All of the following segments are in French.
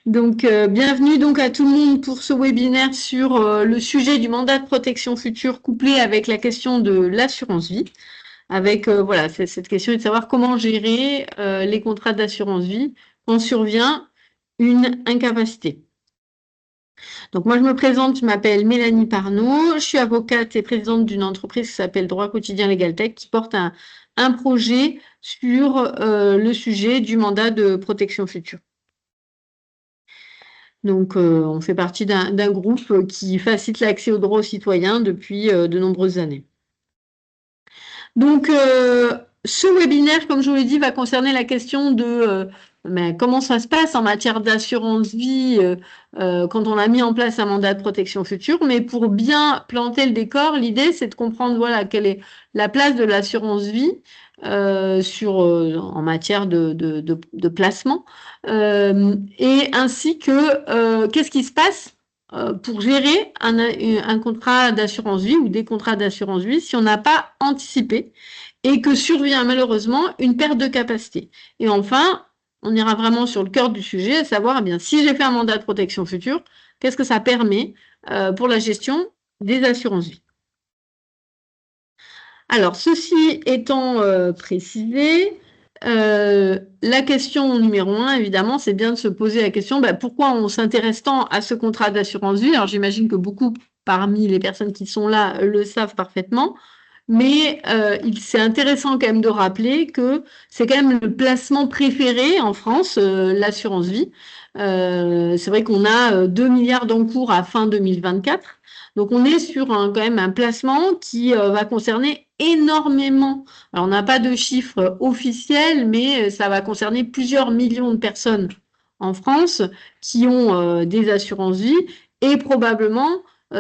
Donc, bienvenue donc à tout le monde pour ce webinaire sur le sujet du mandat de protection future couplé avec la question de l'assurance vie. Avec voilà, cette question est de savoir comment gérer les contrats d'assurance vie quand survient une incapacité. Donc, moi, je me présente, je m'appelle Mélanie Parnot, je suis avocate et présidente d'une entreprise qui s'appelle Droit Quotidien Legal Tech qui porte un projet sur le sujet du mandat de protection future. Donc, on fait partie d'un groupe qui facilite l'accès aux droits aux citoyens depuis de nombreuses années. Donc, ce webinaire, comme je vous l'ai dit, va concerner la question de comment ça se passe en matière d'assurance vie quand on a mis en place un mandat de protection future. Mais pour bien planter le décor, l'idée, c'est de comprendre voilà, quelle est la place de l'assurance vie en matière de placement et ainsi que qu'est-ce qui se passe pour gérer un contrat d'assurance vie ou des contrats d'assurance vie si on n'a pas anticipé et que survient malheureusement une perte de capacité. Et enfin, on ira vraiment sur le cœur du sujet, à savoir, eh bien, si j'ai fait un mandat de protection future, qu'est-ce que ça permet pour la gestion des assurances vie. Alors, ceci étant précisé, la question numéro 1, évidemment, c'est bien de se poser la question, pourquoi on s'intéresse tant à ce contrat d'assurance vie? Alors, j'imagine que beaucoup parmi les personnes qui sont là le savent parfaitement, mais c'est intéressant quand même de rappeler que c'est quand même le placement préféré en France, l'assurance vie. C'est vrai qu'on a 2 milliards d'encours à fin 2024. Donc, on est sur quand même un placement qui va concerner énormément. Alors, on n'a pas de chiffres officiels, mais ça va concerner plusieurs millions de personnes en France qui ont des assurances vie et probablement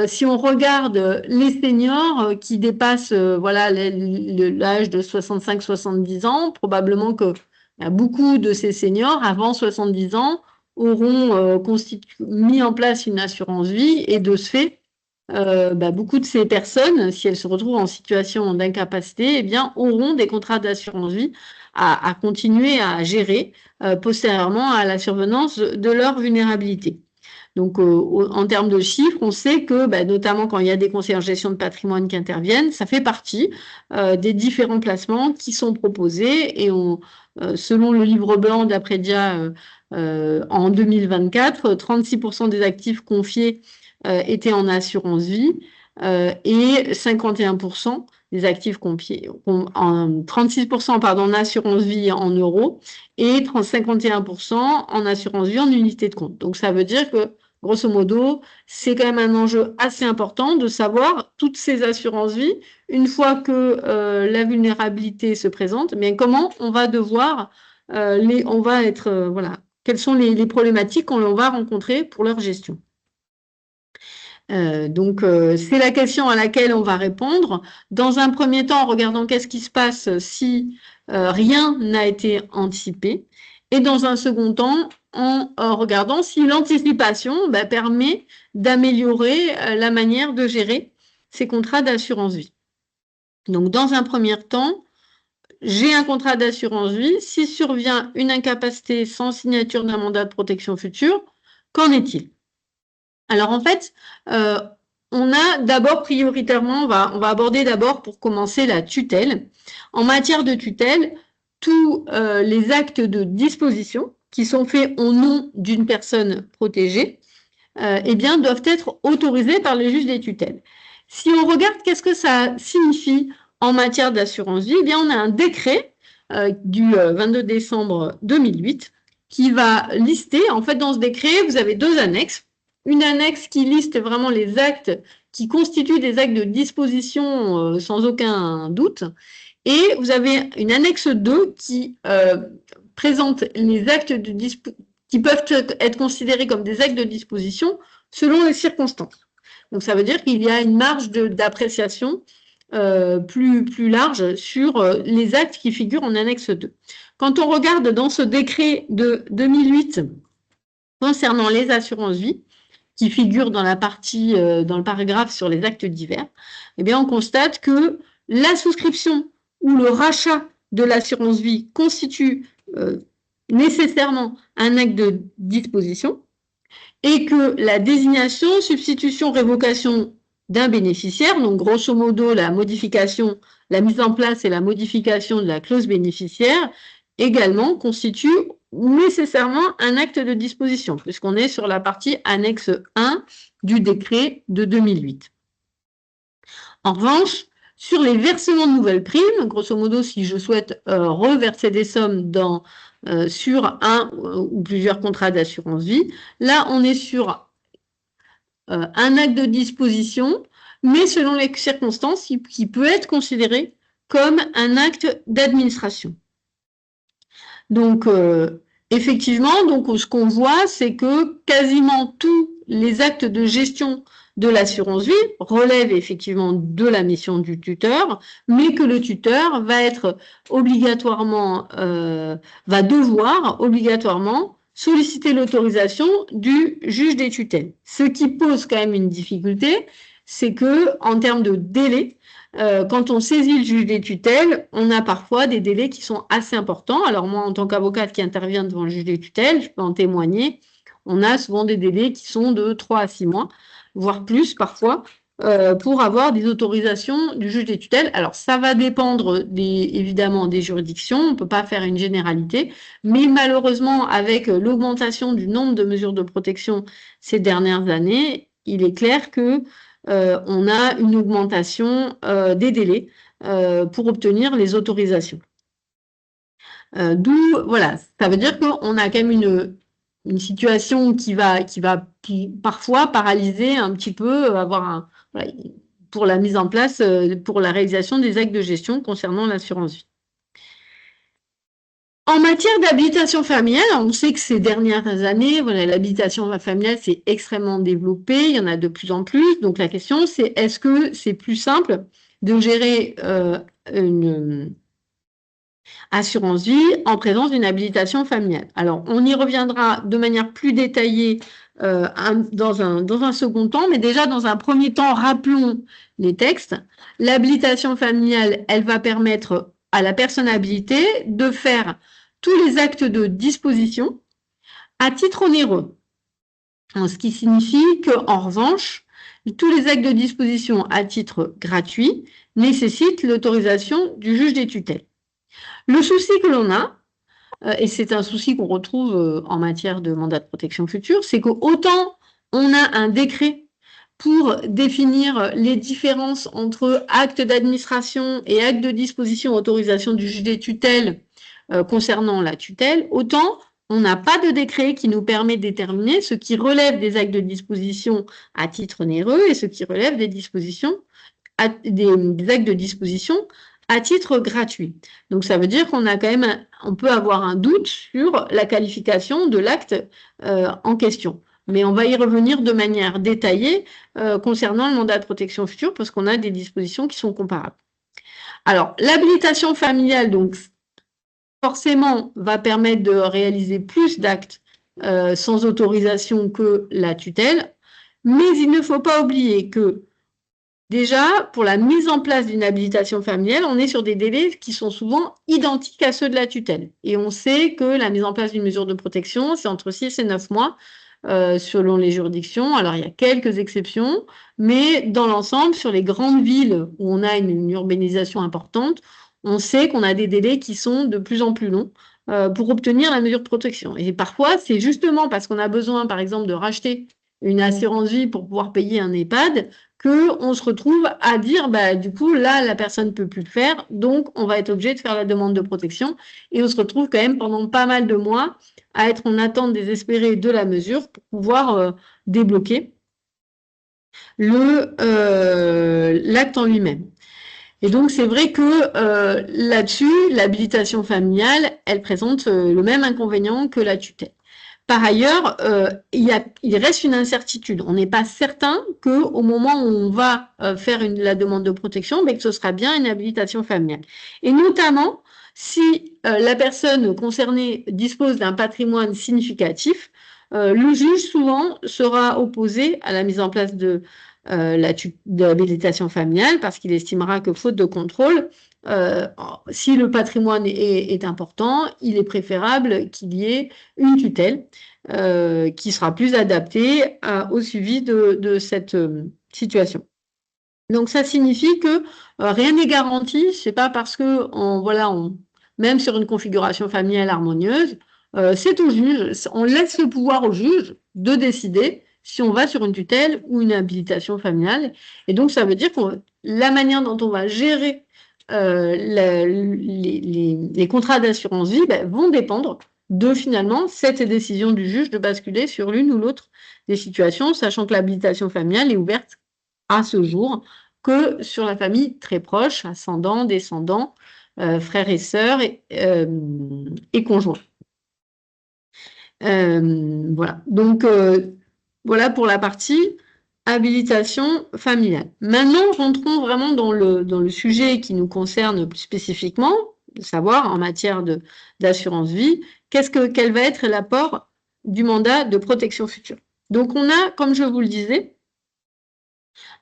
si on regarde les seniors qui dépassent voilà l'âge de 65-70 ans, probablement que beaucoup de ces seniors avant 70 ans auront mis en place une assurance vie et de ce fait, beaucoup de ces personnes, si elles se retrouvent en situation d'incapacité, eh bien, auront des contrats d'assurance vie à continuer à gérer postérieurement à la survenance de leur vulnérabilité. Donc, en termes de chiffres, on sait que, notamment quand il y a des conseillers en gestion de patrimoine qui interviennent, ça fait partie des différents placements qui sont proposés. Et selon le livre blanc d'Apredia en 2024, 36% des actifs confiés étaient en assurance vie et 51% des actifs confiés, 36% pardon, en assurance vie en euros et 51% en assurance vie en unité de compte. Donc, ça veut dire que, grosso modo, c'est quand même un enjeu assez important de savoir toutes ces assurances vie, une fois que la vulnérabilité se présente, mais comment on va devoir, voilà, quelles sont les problématiques qu'on va rencontrer pour leur gestion. Donc, c'est la question à laquelle on va répondre. Dans un premier temps, en regardant qu'est-ce qui se passe si rien n'a été anticipé. Et dans un second temps, en regardant si l'anticipation permet d'améliorer la manière de gérer ces contrats d'assurance vie. Donc, dans un premier temps, j'ai un contrat d'assurance vie. Si survient une incapacité sans signature d'un mandat de protection future, qu'en est-il? Alors en fait, on a d'abord prioritairement, on va aborder d'abord pour commencer la tutelle. En matière de tutelle, tous les actes de disposition qui sont faits au nom d'une personne protégée, eh bien, doivent être autorisés par le juge des tutelles. Si on regarde qu'est-ce que ça signifie en matière d'assurance vie, eh bien, on a un décret du 22 décembre 2008 qui va lister, en fait, dans ce décret, vous avez deux annexes. Une annexe qui liste vraiment les actes qui constituent des actes de disposition sans aucun doute. Et vous avez une annexe 2 qui présente les actes qui peuvent être considérés comme des actes de disposition selon les circonstances. Donc, ça veut dire qu'il y a une marge d'appréciation plus large sur les actes qui figurent en annexe 2. Quand on regarde dans ce décret de 2008 concernant les assurances vie, qui figure dans la partie, dans le paragraphe sur les actes divers, eh bien, on constate que la souscription ou le rachat de l'assurance vie constitue nécessairement un acte de disposition. et que la désignation, substitution, révocation d'un bénéficiaire, donc grosso modo la modification, la mise en place et la modification de la clause bénéficiaire, également constitue nécessairement un acte de disposition, puisqu'on est sur la partie annexe 1 du décret de 2008. En revanche, sur les versements de nouvelles primes, grosso modo, si je souhaite reverser des sommes sur un ou plusieurs contrats d'assurance vie, là, on est sur un acte de disposition, mais selon les circonstances, qui peut être considéré comme un acte d'administration. Donc, effectivement, donc, ce qu'on voit, c'est que quasiment tous les actes de gestion de l'assurance vie relèvent effectivement de la mission du tuteur, mais que le tuteur va être obligatoirement, va devoir obligatoirement solliciter l'autorisation du juge des tutelles. Ce qui pose quand même une difficulté, c'est que en termes de délai, quand on saisit le juge des tutelles, on a parfois des délais qui sont assez importants. Alors moi, en tant qu'avocate qui intervient devant le juge des tutelles, je peux en témoigner, on a souvent des délais qui sont de 3 à 6 mois, voire plus parfois, pour avoir des autorisations du juge des tutelles. Alors ça va dépendre évidemment des juridictions, on ne peut pas faire une généralité, mais malheureusement avec l'augmentation du nombre de mesures de protection ces dernières années, il est clair que on a une augmentation des délais pour obtenir les autorisations. D'où, voilà, ça veut dire qu'on a quand même une situation qui va parfois paralyser un petit peu, voilà, pour la mise en place, pour la réalisation des actes de gestion concernant l'assurance vie. En matière d'habilitation familiale, on sait que ces dernières années, voilà, l'habilitation familiale s'est extrêmement développée, il y en a de plus en plus. Donc la question, c'est est-ce que c'est plus simple de gérer une assurance vie en présence d'une habilitation familiale? Alors, on y reviendra de manière plus détaillée dans un second temps, mais déjà dans un premier temps, rappelons les textes. L'habilitation familiale, elle va permettre à la personne habilitée de faire tous les actes de disposition à titre onéreux. Ce qui signifie qu'en revanche, tous les actes de disposition à titre gratuit nécessitent l'autorisation du juge des tutelles. Le souci que l'on a, et c'est un souci qu'on retrouve en matière de mandat de protection future, c'est qu'autant on a un décret pour définir les différences entre acte d'administration et acte de disposition, autorisation du juge des tutelles concernant la tutelle, autant on n'a pas de décret qui nous permet de déterminer ce qui relève des actes de disposition à titre onéreux et ce qui relève des dispositions, des actes de disposition à titre gratuit. Donc ça veut dire qu'on a quand même, on peut avoir un doute sur la qualification de l'acte en question. Mais on va y revenir de manière détaillée concernant le mandat de protection future parce qu'on a des dispositions qui sont comparables. Alors, l'habilitation familiale, donc, forcément, va permettre de réaliser plus d'actes sans autorisation que la tutelle, mais il ne faut pas oublier que déjà, pour la mise en place d'une habilitation familiale, on est sur des délais qui sont souvent identiques à ceux de la tutelle. Et on sait que la mise en place d'une mesure de protection, c'est entre 6 et 9 mois selon les juridictions. Alors, il y a quelques exceptions, mais dans l'ensemble, sur les grandes villes où on a une urbanisation importante, on sait qu'on a des délais qui sont de plus en plus longs pour obtenir la mesure de protection. Et parfois, c'est justement parce qu'on a besoin, par exemple, de racheter une assurance vie pour pouvoir payer un EHPAD qu'on se retrouve à dire, bah, du coup, là, la personne ne peut plus le faire, donc on va être obligé de faire la demande de protection. Et on se retrouve quand même pendant pas mal de mois à être en attente désespérée de la mesure pour pouvoir débloquer l'acte en lui-même. Et donc, c'est vrai que là-dessus, l'habilitation familiale, elle présente le même inconvénient que la tutelle. Par ailleurs, il reste une incertitude. On n'est pas certain qu'au moment où on va faire la demande de protection, mais que ce sera bien une habilitation familiale. Et notamment, si la personne concernée dispose d'un patrimoine significatif, le juge souvent sera opposé à la mise en place de l'habilitation familiale parce qu'il estimera que faute de contrôle, si le patrimoine est important, il est préférable qu'il y ait une tutelle qui sera plus adaptée au suivi de cette situation. Donc, ça signifie que rien n'est garanti. C'est pas parce que, même sur une configuration familiale harmonieuse, c'est au juge. On laisse le pouvoir au juge de décider si on va sur une tutelle ou une habilitation familiale. Et donc, ça veut dire que la manière dont on va gérer les contrats d'assurance vie vont dépendre de finalement cette décision du juge de basculer sur l'une ou l'autre des situations, sachant que l'habilitation familiale est ouverte à ce jour que sur la famille très proche, ascendants, descendants, frères et sœurs et conjoints. Voilà. Donc, voilà pour la partie habilitation familiale. Maintenant, rentrons vraiment dans le sujet qui nous concerne plus spécifiquement, de savoir en matière d'assurance vie, quel va être l'apport du mandat de protection future. Donc, on a, comme je vous le disais,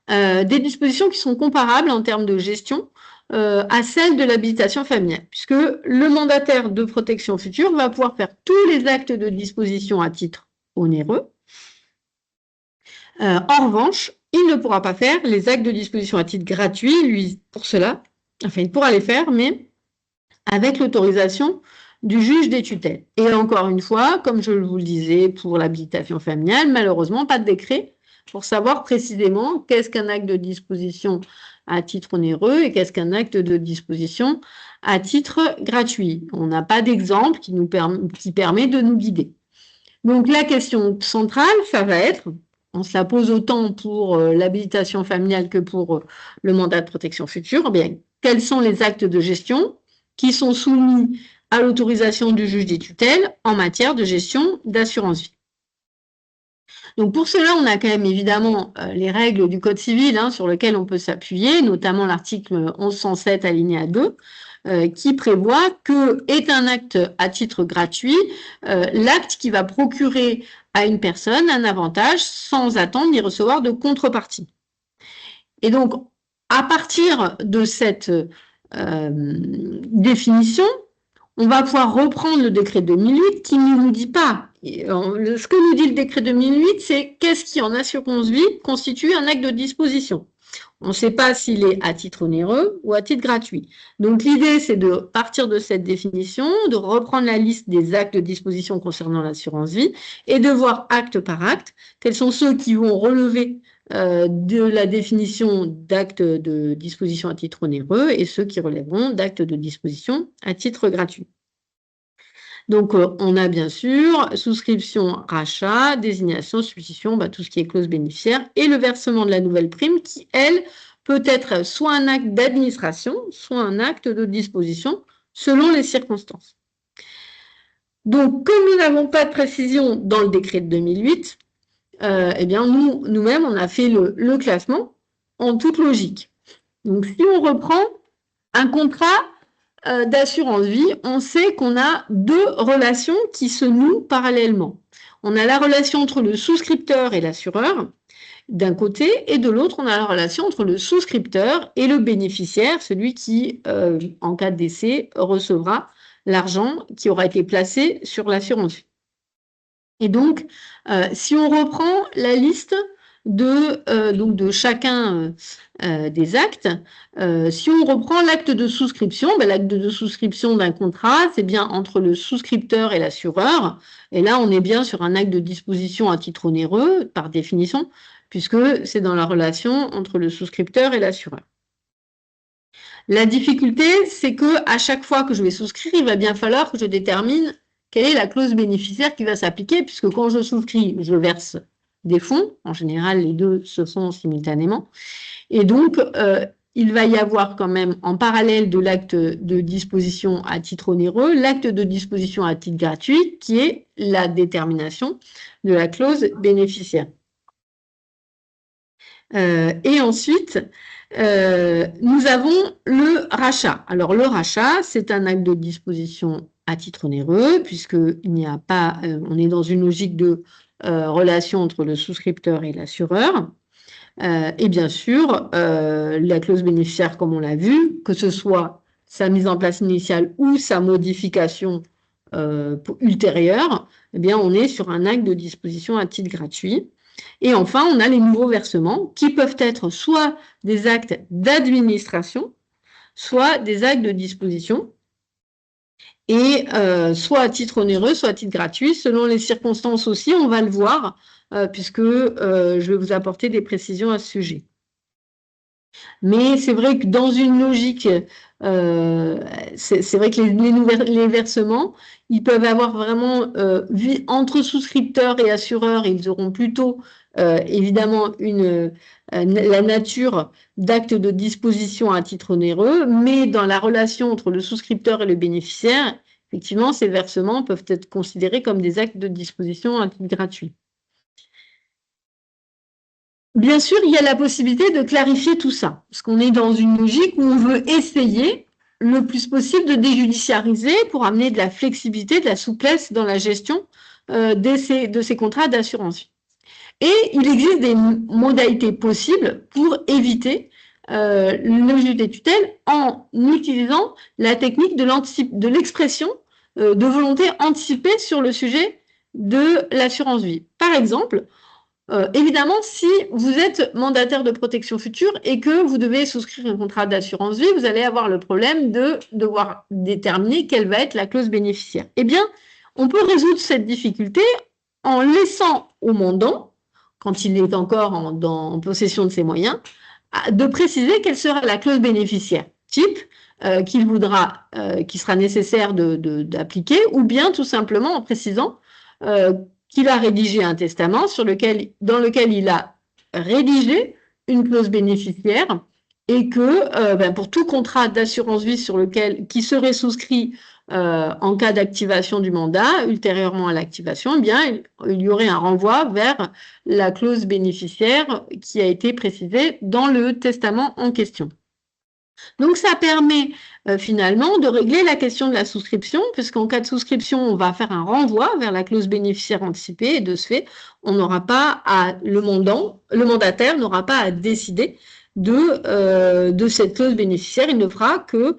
des dispositions qui sont comparables en termes de gestion à celles de l'habilitation familiale, puisque le mandataire de protection future va pouvoir faire tous les actes de disposition à titre onéreux. En revanche, il ne pourra pas faire les actes de disposition à titre gratuit, lui, pour cela. Enfin, il pourra les faire, mais avec l'autorisation du juge des tutelles. Et encore une fois, comme je vous le disais pour l'habilitation familiale, malheureusement, pas de décret pour savoir précisément qu'est-ce qu'un acte de disposition à titre onéreux et qu'est-ce qu'un acte de disposition à titre gratuit. On n'a pas d'exemple qui permet de nous guider. Donc la question centrale, ça va être, on se la pose autant pour l'habilitation familiale que pour le mandat de protection future, eh bien, quels sont les actes de gestion qui sont soumis à l'autorisation du juge des tutelles en matière de gestion d'assurance vie. Donc pour cela, on a quand même évidemment les règles du Code civil sur lesquelles on peut s'appuyer, notamment l'article 1107 alinéa 2, qui prévoit que est un acte à titre gratuit l'acte qui va procurer à une personne un avantage sans attendre ni recevoir de contrepartie. Et donc, à partir de cette définition, on va pouvoir reprendre le décret 2008 qui ne nous dit pas. Ce que nous dit le décret 2008, c'est qu'est-ce qui, en assurance vie, constitue un acte de disposition. On ne sait pas s'il est à titre onéreux ou à titre gratuit. Donc, l'idée, c'est de partir de cette définition, de reprendre la liste des actes de disposition concernant l'assurance vie et de voir acte par acte quels sont ceux qui vont relever de la définition d'actes de disposition à titre onéreux et ceux qui relèveront d'actes de disposition à titre gratuit. Donc, on a bien sûr souscription, rachat, désignation, substitution, tout ce qui est clause bénéficiaire et le versement de la nouvelle prime qui, elle, peut être soit un acte d'administration, soit un acte de disposition selon les circonstances. Donc, comme nous n'avons pas de précision dans le décret de 2008, eh bien, nous-mêmes, on a fait le classement en toute logique. Donc, si on reprend un contrat d'assurance vie, on sait qu'on a deux relations qui se nouent parallèlement. On a la relation entre le souscripteur et l'assureur d'un côté, et de l'autre, on a la relation entre le souscripteur et le bénéficiaire, celui qui, en cas de décès, recevra l'argent qui aura été placé sur l'assurance vie. Et donc, si on reprend la liste de chacun des actes, si on reprend l'acte de souscription, l'acte de souscription d'un contrat, c'est bien entre le souscripteur et l'assureur. Et là, on est bien sur un acte de disposition à titre onéreux, par définition, puisque c'est dans la relation entre le souscripteur et l'assureur. La difficulté, c'est que à chaque fois que je vais souscrire, il va bien falloir que je détermine quelle est la clause bénéficiaire qui va s'appliquer, puisque quand je souscris, je verse des fonds. En général, les deux se font simultanément. Et donc, il va y avoir quand même, en parallèle de l'acte de disposition à titre onéreux, l'acte de disposition à titre gratuit, qui est la détermination de la clause bénéficiaire. Et ensuite, nous avons le rachat. Alors, le rachat, c'est un acte de disposition à titre onéreux, puisqu'il n'y a pas, on est dans une logique de relation entre le souscripteur et l'assureur. Et bien sûr, la clause bénéficiaire, comme on l'a vu, que ce soit sa mise en place initiale ou sa modification ultérieure, eh bien, on est sur un acte de disposition à titre gratuit. Et enfin, on a les nouveaux versements qui peuvent être soit des actes d'administration, soit des actes de disposition, et soit à titre onéreux, soit à titre gratuit, selon les circonstances aussi, on va le voir, puisque je vais vous apporter des précisions à ce sujet. Mais c'est vrai que dans une logique, c'est vrai que les versements, ils peuvent avoir vraiment, entre souscripteurs et assureurs, ils auront plutôt évidemment la nature d'actes de disposition à titre onéreux, mais dans la relation entre le souscripteur et le bénéficiaire, effectivement, ces versements peuvent être considérés comme des actes de disposition à titre gratuit. Bien sûr, il y a la possibilité de clarifier tout ça, parce qu'on est dans une logique où on veut essayer le plus possible de déjudiciariser pour amener de la flexibilité, de la souplesse dans la gestion de ces contrats d'assurance vie. Et il existe des modalités possibles pour éviter le juge des tutelles en utilisant la technique de l'expression de volonté anticipée sur le sujet de l'assurance vie. Par exemple, évidemment, si vous êtes mandataire de protection future et que vous devez souscrire un contrat d'assurance vie, vous allez avoir le problème de devoir déterminer quelle va être la clause bénéficiaire. Eh bien, on peut résoudre cette difficulté en laissant au mandant, quand il est encore en possession de ses moyens, de préciser quelle sera la clause bénéficiaire type qui sera nécessaire d'appliquer, ou bien tout simplement en précisant qu'il a rédigé un testament dans lequel il a rédigé une clause bénéficiaire et que pour tout contrat d'assurance vie qui serait souscrit en cas d'activation du mandat, ultérieurement à l'activation, eh bien, il y aurait un renvoi vers la clause bénéficiaire qui a été précisée dans le testament en question. Donc, ça permet finalement de régler la question de la souscription, puisqu'en cas de souscription, on va faire un renvoi vers la clause bénéficiaire anticipée, et de ce fait, le mandataire n'aura pas à décider de cette clause bénéficiaire. Il ne fera que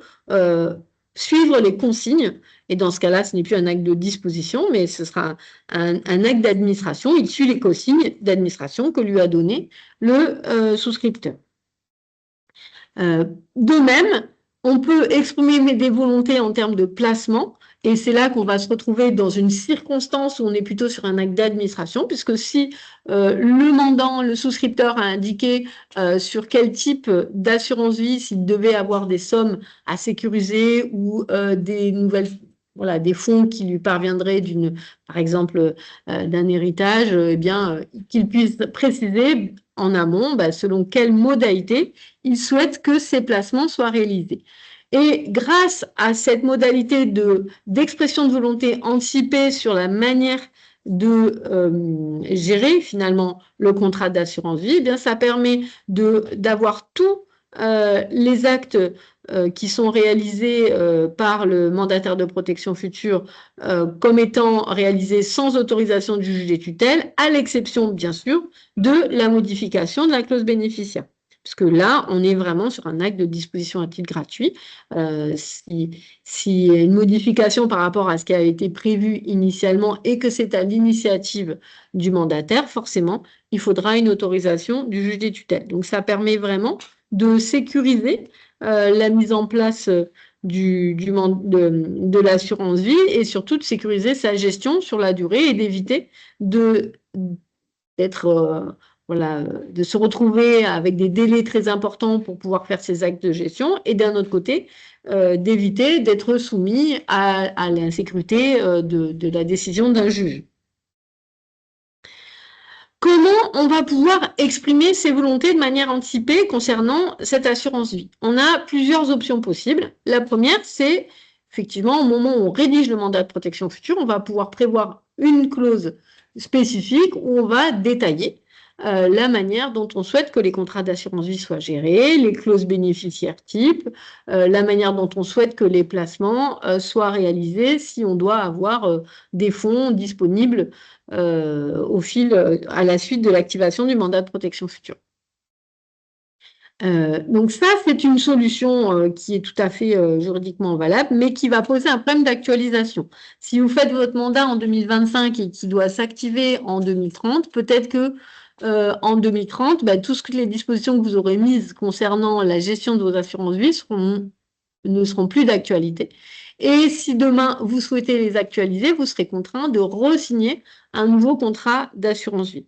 suivre les consignes, et dans ce cas-là, ce n'est plus un acte de disposition, mais ce sera un acte d'administration. Il suit les consignes d'administration que lui a donné le souscripteur. De même, on peut exprimer des volontés en termes de placement, et c'est là qu'on va se retrouver dans une circonstance où on est plutôt sur un acte d'administration, puisque si le mandant, le souscripteur a indiqué sur quel type d'assurance vie, s'il devait avoir des sommes à sécuriser ou des fonds qui lui parviendraient par exemple, d'un héritage, eh bien, qu'il puisse préciser en amont, selon quelle modalité il souhaite que ces placements soient réalisés. Et grâce à cette modalité d'expression de volonté anticipée sur la manière de gérer finalement le contrat d'assurance vie, eh bien, ça permet d'avoir tous les actes qui sont réalisés par le mandataire de protection future comme étant réalisés sans autorisation du juge des tutelles, à l'exception, bien sûr, de la modification de la clause bénéficiaire. Parce que là, on est vraiment sur un acte de disposition à titre gratuit. Si une modification par rapport à ce qui a été prévu initialement et que c'est à l'initiative du mandataire, forcément, il faudra une autorisation du juge des tutelles. Donc, ça permet vraiment de sécuriser la mise en place de l'assurance vie et surtout de sécuriser sa gestion sur la durée et d'éviter de se retrouver avec des délais très importants pour pouvoir faire ces actes de gestion et d'un autre côté, d'éviter d'être soumis à l'insécurité de la décision d'un juge. Comment on va pouvoir exprimer ses volontés de manière anticipée concernant cette assurance vie? On a plusieurs options possibles. La première, c'est effectivement au moment où on rédige le mandat de protection future, on va pouvoir prévoir une clause spécifique où on va détailler la manière dont on souhaite que les contrats d'assurance vie soient gérés, les clauses bénéficiaires type, la manière dont on souhaite que les placements soient réalisés si on doit avoir des fonds disponibles à la suite de l'activation du mandat de protection future. Donc ça, c'est une solution qui est tout à fait juridiquement valable, mais qui va poser un problème d'actualisation. Si vous faites votre mandat en 2025 et qui doit s'activer en 2030, peut-être que en 2030, toutes les dispositions que vous aurez mises concernant la gestion de vos assurances-vie ne seront plus d'actualité. Et si demain, vous souhaitez les actualiser, vous serez contraint de re-signer un nouveau contrat d'assurance-vie.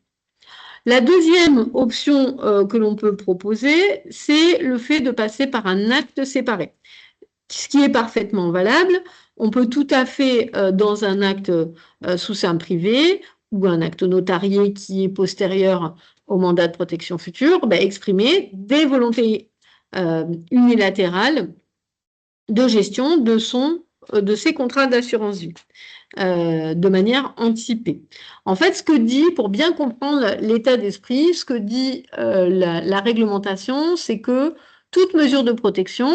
La deuxième option que l'on peut proposer, c'est le fait de passer par un acte séparé, ce qui est parfaitement valable. On peut tout à fait, dans un acte sous seing privé ou un acte notarié qui est postérieur au mandat de protection future, exprimer des volontés unilatérales de gestion de ses contrats d'assurance vie. De manière anticipée. En fait, ce que dit, pour bien comprendre l'état d'esprit, ce que dit la réglementation, c'est que toute mesure de protection,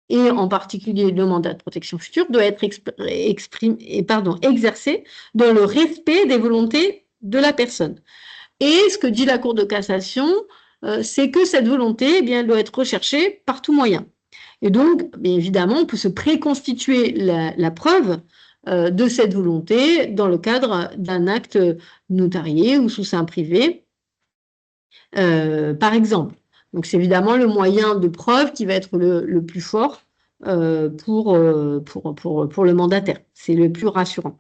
et en particulier le mandat de protection future, doit être exercée dans le respect des volontés de la personne. Et ce que dit la Cour de cassation, c'est que cette volonté, elle doit être recherchée par tout moyen. Et donc, bien évidemment, on peut se préconstituer la preuve de cette volonté dans le cadre d'un acte notarié ou sous seing privé, par exemple. Donc, c'est évidemment le moyen de preuve qui va être le plus fort pour le mandataire. C'est le plus rassurant.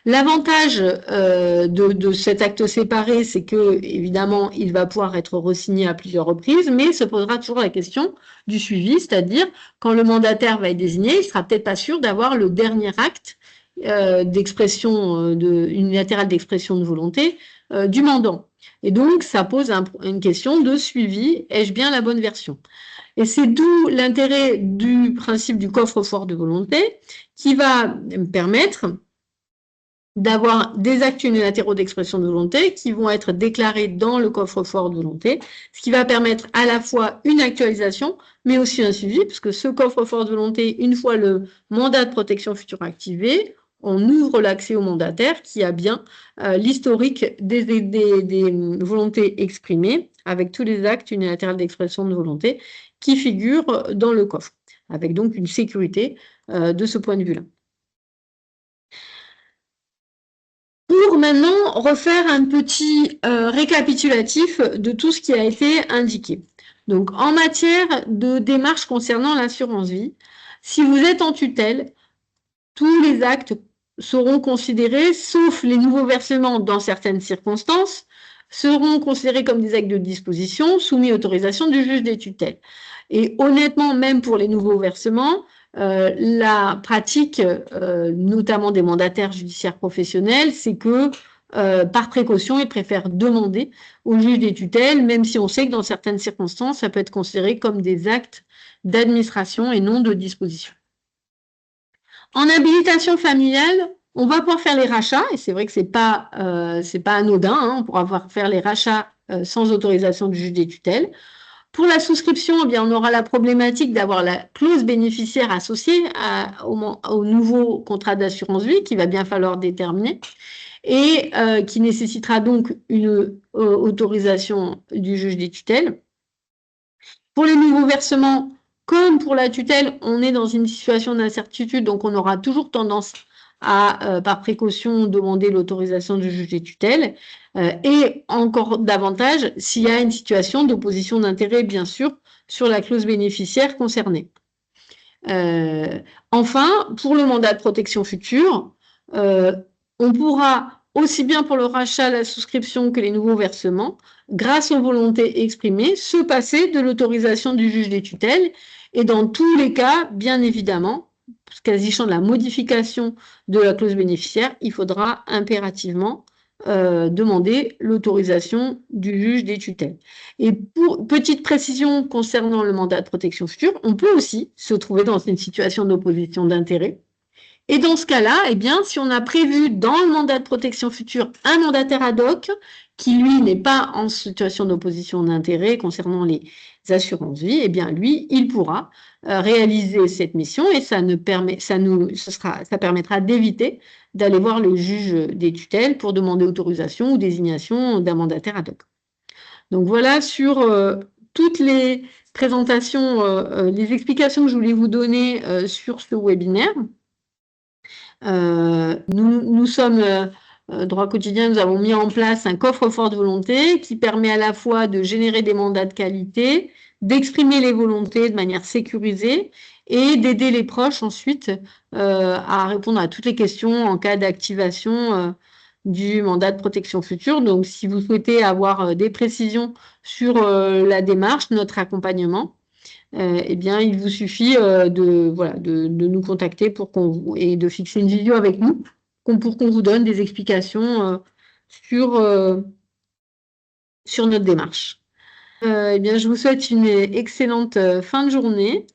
L'avantage de cet acte séparé, c'est que, évidemment, il va pouvoir être re-signé à plusieurs reprises, mais se posera toujours la question du suivi, c'est-à-dire, quand le mandataire va être désigné, il ne sera peut-être pas sûr d'avoir le dernier acte d'expression unilatérale d'expression de volonté du mandant. Et donc, ça pose une question de suivi. Ai-je bien la bonne version? Et c'est d'où l'intérêt du principe du coffre-fort de volonté qui va permettre d'avoir des actes unilatéraux d'expression de volonté qui vont être déclarés dans le coffre-fort de volonté, ce qui va permettre à la fois une actualisation, mais aussi un suivi, puisque ce coffre-fort de volonté, une fois le mandat de protection future activé, on ouvre l'accès au mandataire qui a bien l'historique des volontés exprimées, avec tous les actes unilatéraux d'expression de volonté qui figurent dans le coffre, avec donc une sécurité de ce point de vue-là. Pour maintenant refaire un petit récapitulatif de tout ce qui a été indiqué. Donc, en matière de démarches concernant l'assurance vie, si vous êtes en tutelle, tous les actes seront considérés, sauf les nouveaux versements dans certaines circonstances, seront considérés comme des actes de disposition soumis à autorisation du juge des tutelles. Et honnêtement, même pour les nouveaux versements, la pratique, notamment des mandataires judiciaires professionnels, c'est que par précaution, ils préfèrent demander au juge des tutelles, même si on sait que dans certaines circonstances, ça peut être considéré comme des actes d'administration et non de disposition. En habilitation familiale, on va pouvoir faire les rachats, et c'est vrai que c'est pas anodin, hein, on pourra pouvoir faire les rachats sans autorisation du juge des tutelles. Pour la souscription, eh bien, on aura la problématique d'avoir la clause bénéficiaire associée au nouveau contrat d'assurance vie qu'il va bien falloir déterminer et qui nécessitera donc une autorisation du juge des tutelles. Pour les nouveaux versements, comme pour la tutelle, on est dans une situation d'incertitude, donc on aura toujours tendance à, par précaution, demander l'autorisation du juge des tutelles, et encore davantage s'il y a une situation d'opposition d'intérêt, bien sûr, sur la clause bénéficiaire concernée. Enfin, pour le mandat de protection future, on pourra, aussi bien pour le rachat, la souscription que les nouveaux versements, grâce aux volontés exprimées, se passer de l'autorisation du juge des tutelles. Et dans tous les cas, bien évidemment, quasi-champ de la modification de la clause bénéficiaire, il faudra impérativement demander l'autorisation du juge des tutelles. Et pour petite précision concernant le mandat de protection future, on peut aussi se trouver dans une situation d'opposition d'intérêt. Et dans ce cas-là, eh bien, si on a prévu dans le mandat de protection future un mandataire ad hoc qui, lui, n'est pas en situation d'opposition d'intérêt concernant les assurances vie, eh bien, lui, il pourra réaliser cette mission et ça permettra d'éviter d'aller voir le juge des tutelles pour demander autorisation ou désignation d'un mandataire ad hoc. Donc voilà sur toutes les présentations, les explications que je voulais vous donner sur ce webinaire. Nous sommes Droit Quotidien, nous avons mis en place un coffre-fort de volonté qui permet à la fois de générer des mandats de qualité, d'exprimer les volontés de manière sécurisée et d'aider les proches ensuite à répondre à toutes les questions en cas d'activation du mandat de protection future. Donc, si vous souhaitez avoir des précisions sur la démarche, notre accompagnement, eh bien, il vous suffit de nous contacter et de fixer une vidéo avec nous pour qu'on vous donne des explications sur notre démarche. Eh bien, je vous souhaite une excellente fin de journée.